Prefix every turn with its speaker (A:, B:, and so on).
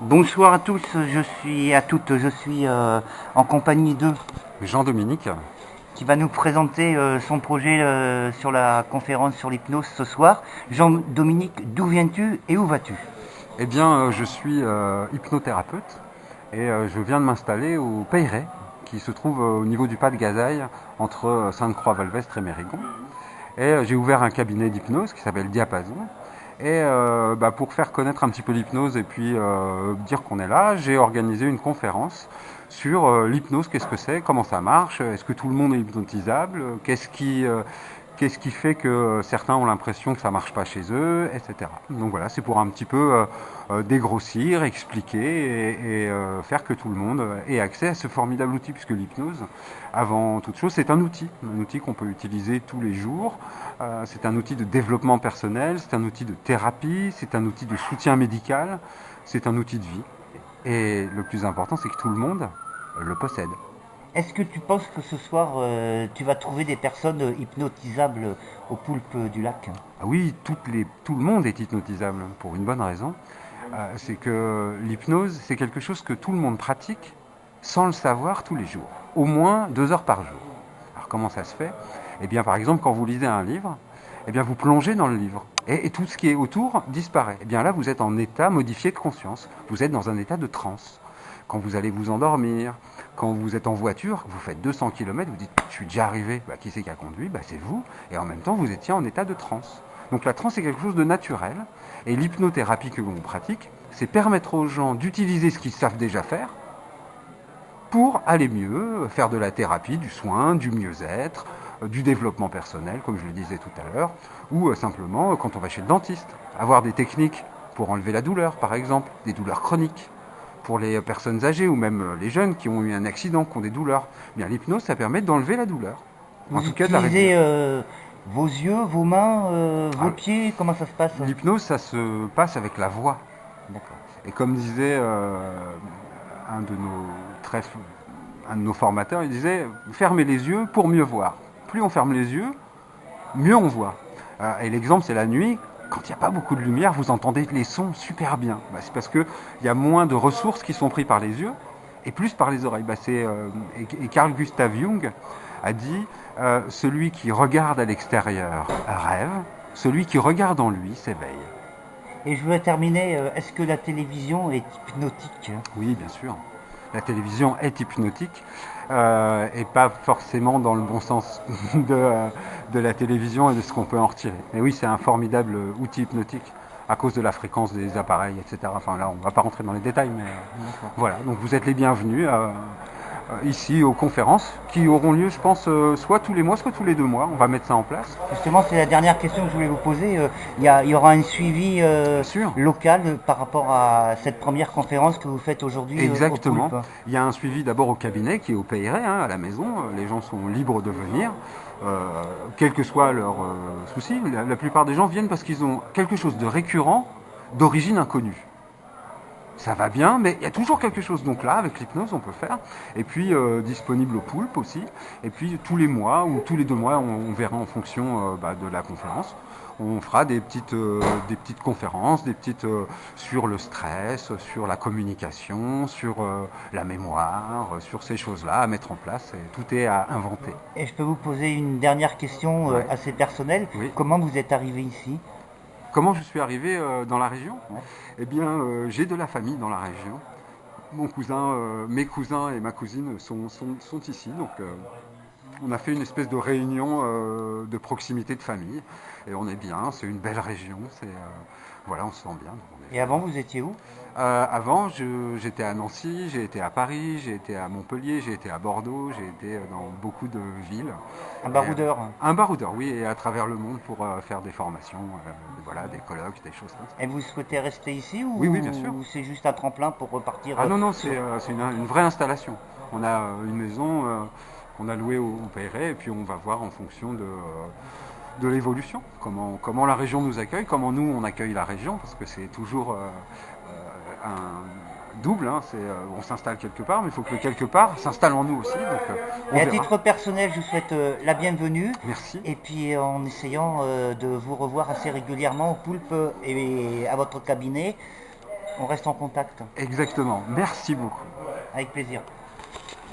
A: Bonsoir à tous, je suis en compagnie de
B: Jean-Dominique.
A: qui va nous présenter son projet sur la conférence sur l'hypnose ce soir. Jean-Dominique, d'où viens-tu et où vas-tu?
B: Eh bien, je suis hypnothérapeute et je viens de m'installer au Peyret, qui se trouve au niveau du pas de Gazaille, entre Sainte-Croix-Valvestre et Mérigon. Et j'ai ouvert un cabinet d'hypnose qui s'appelle Diapason. Et pour faire connaître un petit peu l'hypnose et puis dire qu'on est là, j'ai organisé une conférence sur l'hypnose, qu'est-ce que c'est, comment ça marche, est-ce que tout le monde est hypnotisable, qu'est-ce qui fait que certains ont l'impression que ça marche pas chez eux, etc. Donc voilà, c'est pour un petit peu dégrossir, expliquer et faire que tout le monde ait accès à ce formidable outil, puisque l'hypnose, avant toute chose, c'est un outil qu'on peut utiliser tous les jours. C'est un outil de développement personnel, c'est un outil de thérapie, c'est un outil de soutien médical, c'est un outil de vie. Et le plus important, c'est que tout le monde le possède.
A: Est-ce que tu penses que ce soir tu vas trouver des personnes hypnotisables au poulpe du lac?
B: Ah oui, tout le monde est hypnotisable pour une bonne raison. C'est que l'hypnose, c'est quelque chose que tout le monde pratique sans le savoir tous les jours, au moins 2 heures par jour. Alors comment ça se fait? Eh bien, par exemple, quand vous lisez un livre, eh bien, vous plongez dans le livre et tout ce qui est autour disparaît. Eh bien là, vous êtes en état modifié de conscience. Vous êtes dans un état de transe. Quand vous allez vous endormir, quand vous êtes en voiture, vous faites 200 km, vous dites je suis déjà arrivé, qui c'est qui a conduit? C'est vous. Et en même temps, vous étiez en état de transe. Donc la transe est quelque chose de naturel. Et l'hypnothérapie que l'on pratique, c'est permettre aux gens d'utiliser ce qu'ils savent déjà faire pour aller mieux, faire de la thérapie, du soin, du mieux-être, du développement personnel, comme je le disais tout à l'heure, ou simplement quand on va chez le dentiste, avoir des techniques pour enlever la douleur, par exemple, des douleurs chroniques, pour les personnes âgées ou même les jeunes qui ont eu un accident, qui ont des douleurs. Bien, l'hypnose, ça permet d'enlever la douleur, en
A: Vous
B: tout cas de la réduire.
A: utilisez vos yeux, vos mains, vos
B: Ah,
A: pieds, comment ça se passe?
B: l'hypnose, ça se passe avec la voix.
A: D'accord.
B: Et comme disait un de nos très un de nos formateurs, il disait fermez les yeux pour mieux voir. Plus on ferme les yeux, mieux on voit. Et l'exemple, c'est la nuit. Quand il n'y a pas beaucoup de lumière, vous entendez les sons super bien. C'est parce qu'il y a moins de ressources qui sont prises par les yeux et plus par les oreilles. Et Carl Gustav Jung a dit celui qui regarde à l'extérieur rêve, celui qui regarde en lui s'éveille.
A: Et je veux terminer, est-ce que la télévision est hypnotique?
B: Oui, bien sûr. La télévision est hypnotique et pas forcément dans le bon sens de la télévision et de ce qu'on peut en retirer. Mais oui, c'est un formidable outil hypnotique à cause de la fréquence des appareils, etc. Enfin là, on ne va pas rentrer dans les détails, mais voilà. Donc vous êtes les bienvenus ici aux conférences qui auront lieu, je pense, soit tous les mois, soit tous les 2 mois. On va mettre ça en place.
A: Justement, c'est la dernière question que je voulais vous poser. Il y aura un suivi
B: Bien sûr.
A: local par rapport à cette première conférence que vous faites aujourd'hui au
B: Exactement.
A: Poulpe.
B: Il y a un suivi d'abord au cabinet qui est au Peyret, à la maison. Les gens sont libres de venir, quels que soient leurs soucis. La plupart des gens viennent parce qu'ils ont quelque chose de récurrent, d'origine inconnue. Ça va bien, mais il y a toujours quelque chose. Donc là, avec l'hypnose, on peut faire. Et puis, disponible au Poulpe aussi. Et puis, tous les mois ou tous les 2 mois, on verra en fonction de la conférence. On fera des petites conférences, sur le stress, sur la communication, sur la mémoire, sur ces choses-là à mettre en place. Et tout est à inventer.
A: Et je peux vous poser une dernière question
B: Ouais.
A: assez personnelle.
B: Oui.
A: Comment vous êtes arrivé ici?
B: Comment je suis arrivé dans la région?
A: Ouais.
B: Eh bien, j'ai de la famille dans la région. Mes cousins et ma cousine sont ici, donc on a fait une espèce de réunion de proximité de famille et on est bien. C'est une belle région. Voilà, on se sent bien.
A: Et avant, vous étiez où?
B: Avant, j'étais à Nancy, j'ai été à Paris, j'ai été à Montpellier, j'ai été à Bordeaux, j'ai été dans beaucoup de villes.
A: Un
B: Et,
A: baroudeur.
B: un baroudeur, oui, et à travers le monde pour faire des formations, voilà, des colloques, des choses comme ça.
A: Et vous souhaitez rester ici
B: Oui, oui, bien sûr.
A: ou c'est juste un tremplin pour repartir
B: Ah non, non,
A: sur...
B: c'est une vraie installation. On a une maison qu'on a louée au Peyret et puis on va voir en fonction de l'évolution, comment la région nous accueille, comment nous on accueille la région, parce que c'est toujours un double, on s'installe quelque part, mais il faut que le quelque part s'installe en nous aussi, donc on
A: Et à
B: verra.
A: titre personnel, je vous souhaite la bienvenue.
B: Merci.
A: Et puis en essayant de vous revoir assez régulièrement au Poulpe et à votre cabinet. On reste en contact.
B: Exactement. Merci beaucoup.
A: Avec plaisir.